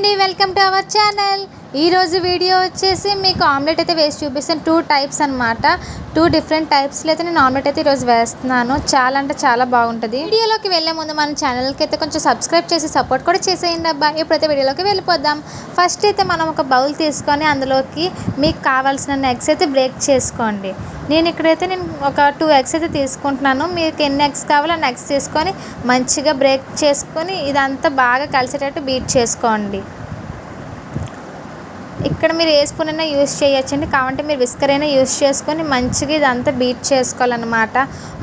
అండి, welcome to our channel. ఈరోజు video వచ్చేసి మీకు ఆమ్లెట్ అయితే వేసి చూపిస్తాను. 2 టైప్స్ అనమాట. 2 డిఫరెంట్ టైప్స్లో అయితే నేను ఆమ్లెట్ అయితే ఈరోజు వేస్తున్నాను. చాలా అంటే చాలా బాగుంటుంది. వీడియోలోకి వెళ్ళే ముందు మన ఛానల్కి అయితే కొంచెం సబ్స్క్రైబ్ చేసి సపోర్ట్ కూడా చేసేయండి అబ్బా. ఇప్పుడైతే వీడియోలోకి వెళ్ళిపోదాం. ఫస్ట్ అయితే మనం ఒక బౌల్ తీసుకొని అందులోకి మీకు కావాల్సిన ఎగ్స్ అయితే బ్రేక్ చేసుకోండి. నేను ఒక 2 ఎగ్స్ అయితే తీసుకుంటున్నాను. మీకు ఎన్ని ఎగ్స్ కావాలో అన్ని ఎగ్స్ తీసుకొని మంచిగా బ్రేక్ చేసుకొని ఇదంతా బాగా కలిసేటట్టు బీట్ చేసుకోండి. ఇక్కడ మీరు ఏ స్పూన్ అయినా యూజ్ చేయొచ్చండి, కావంటే మీరు విస్కర్ అయినా యూజ్ చేసుకొని మంచిగా ఇదంతా బీట్ చేసుకోవాలన్నమాట.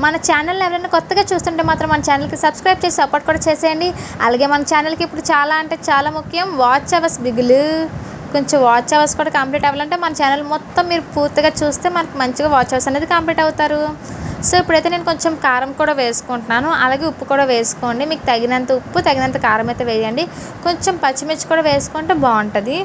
మన ఛానల్ ఎవరైనా కొత్తగా చూస్తుంటే మాత్రం మన ఛానల్కి సబ్స్క్రైబ్ చేసి సపోర్ట్ కూడా చేసేయండి. అలాగే మన ఛానల్కి ఇప్పుడు చాలా అంటే చాలా ముఖ్యం వాచ్ అవర్స్ బిగులు. కొంచెం వాచ్ అవర్స్ కూడా కంప్లీట్ అవ్వాలంటే మన ఛానల్ మొత్తం మీరు పూర్తిగా చూస్తే మనకు మంచిగా వాచ్ అవర్స్ అనేది కంప్లీట్ అవుతారు. సో ఇప్పుడైతే నేను కొంచెం కారం కూడా వేసుకుంటున్నాను, అలాగే ఉప్పు కూడా వేసుకోండి. మీకు తగినంత ఉప్పు తగినంత కారం అయితే వేయండి. కొంచెం పచ్చిమిర్చి కూడా వేసుకుంటే బాగుంటుంది.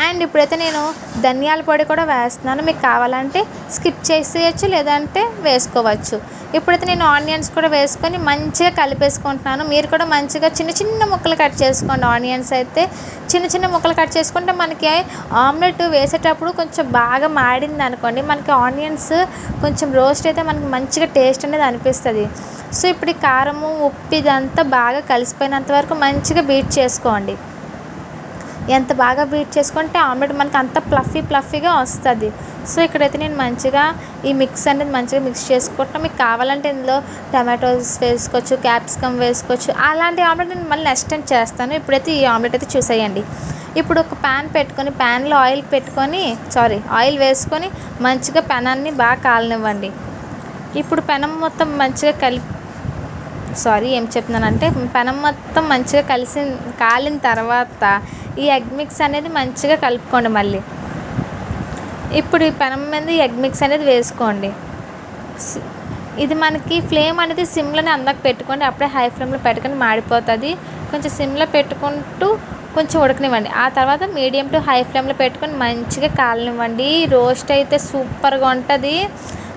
అండ్ ఇప్పుడైతే నేను ధనియాల పొడి కూడా వేస్తున్నాను. మీకు కావాలంటే స్కిప్ చేసేయచ్చు, లేదంటే వేసుకోవచ్చు. ఇప్పుడైతే నేను ఆనియన్స్ కూడా వేసుకొని మంచిగా కలిపేసుకుంటున్నాను. మీరు కూడా మంచిగా చిన్న చిన్న ముక్కలు కట్ చేసుకోండి. ఆనియన్స్ అయితే చిన్న చిన్న ముక్కలు కట్ చేసుకుంటే మనకి ఆమ్లెట్ వేసేటప్పుడు కొంచెం బాగా మాడింది అనుకోండి, మనకి ఆనియన్స్ కొంచెం రోస్ట్ అయితే మనకి మంచిగా టేస్ట్ అనేది అనిపిస్తుంది. సో ఇప్పుడు ఈ కారము ఉప్పు ఇదంతా బాగా కలిసిపోయినంత వరకు మంచిగా బీట్ చేసుకోండి. ఎంత బాగా బీట్ చేసుకుంటే ఆమ్లెట్ మనకి అంత ఫ్లఫీగా వస్తుంది. సో ఇక్కడైతే నేను మంచిగా ఈ మిక్స్ అనేది మంచిగా మిక్స్ చేసుకుంటాను. మీకు కావాలంటే ఇందులో టమాటోస్ వేసుకోవచ్చు, క్యాప్సికమ్ వేసుకోవచ్చు. అలాంటి ఆమ్లెట్ నేను మళ్ళీ నెక్స్ట్ టైం చేస్తాను. ఇప్పుడైతే ఈ ఆమ్లెట్ అయితే చూసేయండి. ఇప్పుడు ఒక ప్యాన్ పెట్టుకొని ప్యాన్లో ఆయిల్ వేసుకొని మంచిగా పెనాన్ని బాగా కాలనివ్వండి. ఇప్పుడు పెనం మొత్తం మంచిగా పెనం మొత్తం మంచిగా కాలిన తర్వాత ఈ ఎగ్ మిక్స్ అనేది మంచిగా కలుపుకోండి. మళ్ళీ ఇప్పుడు ఈ పెనం మీద ఎగ్ మిక్స్ అనేది వేసుకోండి. ఇది మనకి ఫ్లేమ్ అనేది సిమ్లోనే అందాక పెట్టుకోండి, అప్పుడే హై ఫ్లేమ్లో పెట్టుకొని మాడిపోతుంది. కొంచెం సిమ్లో పెట్టుకుంటూ కొంచెం ఉడకనివ్వండి. ఆ తర్వాత మీడియం టు హై ఫ్లేమ్లో పెట్టుకొని మంచిగా కాలనివ్వండి. రోస్ట్ అయితే సూపర్గా ఉంటుంది.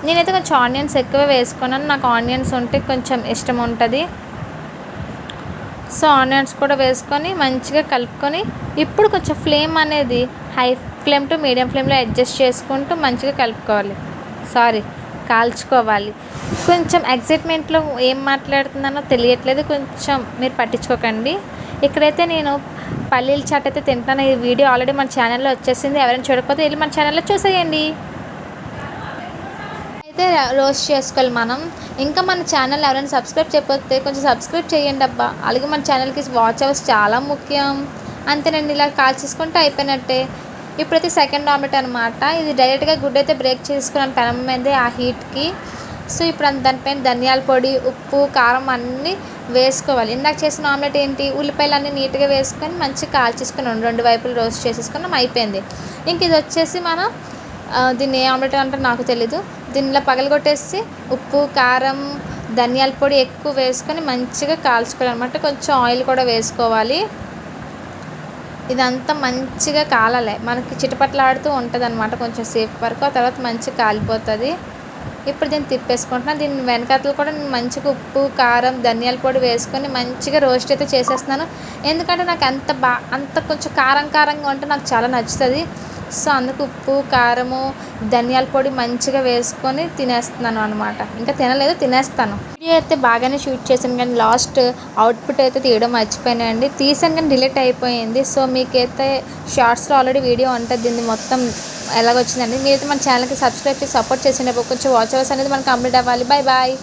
నేనైతే కొంచెం ఆనియన్స్ ఎక్కువ వేసుకున్నాను, నాకు ఆనియన్స్ ఉంటే కొంచెం ఇష్టం ఉంటుంది. సో ఆనియన్స్ కూడా వేసుకొని మంచిగా కలుపుకొని ఇప్పుడు కొంచెం ఫ్లేమ్ అనేది హై ఫ్లేమ్ టు మీడియం ఫ్లేమ్లో అడ్జస్ట్ చేసుకుంటూ మంచిగా కాల్చుకోవాలి. కొంచెం ఎగ్జైట్మెంట్లో ఏం మాట్లాడుతున్నానో తెలియట్లేదు, కొంచెం మీరు పట్టించుకోకండి. ఇక్కడైతే నేను పల్లీల చాట్ అయితే తింటాను. ఈ వీడియో ఆల్రెడీ మన ఛానల్లో వచ్చేసింది. ఎవరైనా చూడకపోతే వెళ్ళి మన ఛానల్లో చూసేయండి. అయితే రోస్ట్ చేసుకోవాలి మనం. ఇంకా మన ఛానల్ ఎవరైనా సబ్స్క్రైబ్ చేయకపోతే కొంచెం సబ్స్క్రైబ్ చేయండి అబ్బా. అలాగే మన ఛానల్కి వాచ్ అవర్స్ చాలా ముఖ్యం. అంతేనండి, ఇలా కాల్చేసుకుంటే అయిపోయినట్టే. ఇప్పుడైతే సెకండ్ ఆమ్లెట్ అనమాట. ఇది డైరెక్ట్గా గుడ్ అయితే బ్రేక్ చేసుకున్నాను పెనం మీద ఆ హీట్కి. సో ఇప్పుడు దానిపైన ధనియాల పొడి ఉప్పు కారం అన్నీ వేసుకోవాలి. ఇందాక చేసిన ఆమ్లెట్ ఏంటి, ఉల్లిపాయలు అన్నీ నీట్గా వేసుకొని మంచిగా కాల్చేసుకున్నాం, 2 వైపులు రోస్ట్ చేసేసుకున్నాం, అయిపోయింది. ఇంక ఇది వచ్చేసి మనం దీన్ని ఏ ఆమ్లెట్ అంటారో నాకు తెలీదు. దీనిలో పగలగొట్టేసి ఉప్పు కారం ధనియాల పొడి ఎక్కువ వేసుకొని మంచిగా కాల్చుకోవాలన్నమాట. కొంచెం ఆయిల్ కూడా వేసుకోవాలి. ఇదంతా మంచిగా కాలాలి, మనకి చిటపట్లాడుతూ ఉంటుంది అనమాట కొంచెం సేపు వరకు. ఆ తర్వాత మంచిగా కాలిపోతుంది. ఇప్పుడు దీన్ని తిప్పేసుకుంటున్నాను. దీని వెనకాతలు కూడా నేను మంచిగా ఉప్పు కారం ధనియాల పొడి వేసుకొని మంచిగా రోస్ట్ అయితే చేసేస్తున్నాను. ఎందుకంటే నాకు అంత కొంచెం కారంగా ఉంటే నాకు చాలా నచ్చుతుంది. సో అందుకు ఉప్పు కారము ధనియాల పొడి మంచిగా వేసుకొని తినేస్తున్నాను అనమాట. ఇంకా తినేస్తాను. వీడియో అయితే బాగానే షూట్ చేశాను, కానీ లాస్ట్ అవుట్పుట్ అయితే తీయడం మర్చిపోయానండి. తీసాను కానీ డిలీట్ అయిపోయింది. సో మీకైతే షార్ట్స్లో ఆల్రెడీ వీడియో ఉంటుంది దీన్ని మొత్తం ఎలాగొచ్చిందండి. మీరైతే మన ఛానల్కి సబ్స్క్రైబ్ చేసి సపోర్ట్ చేసేయండి. కొంచెం వాచ్ అవర్స్ అనేది మనకు కంప్లీట్ అవ్వాలి. బాయ్.